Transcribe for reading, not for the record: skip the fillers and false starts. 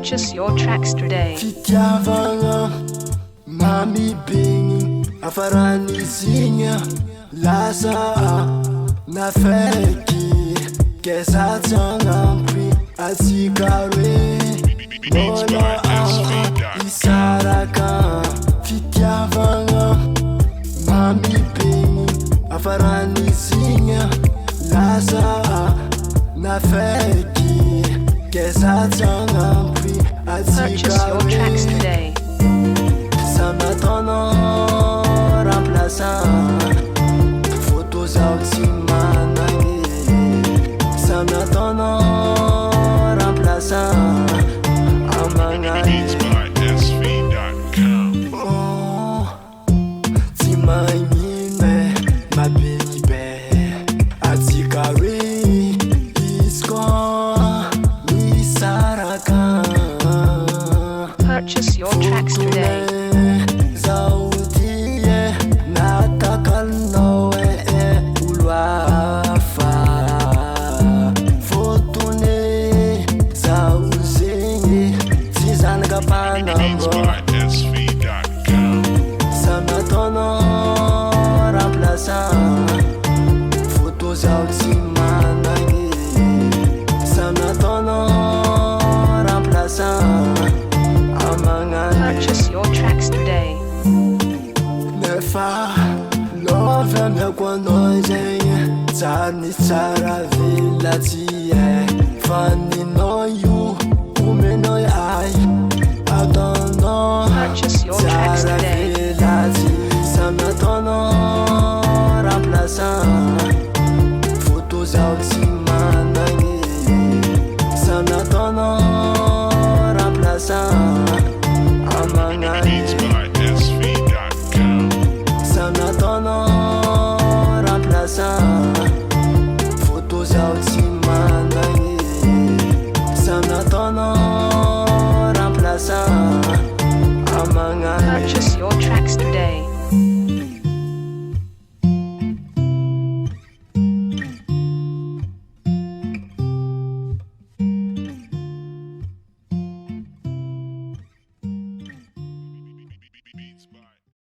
Purchase your tracks today. Fitiavagna mami bigny afaran'isigna lasa nafaiky kesa tsy agnampy atsika roe mbola isaraka. Fitiavagna mami bigny afaran'isigna lasa nafaiky kesa tsy agnampy Purchase your tracks today. Ça m'attend remplaçant photos ultimanani. Ça m'attend remplaçant amangani. Oh, timangine ma baby atikari isko misaraka. Purchase your tracks today. Zaudie natakalnoe ulwafa fotune zauzingi zizanakapanambo. Samatono remplaçant photos ultimanani. Samatono remplaçant. Purchase your tracks today. Nefa love me quando zenye tsarni tsara villatie fanny no you ume no ai.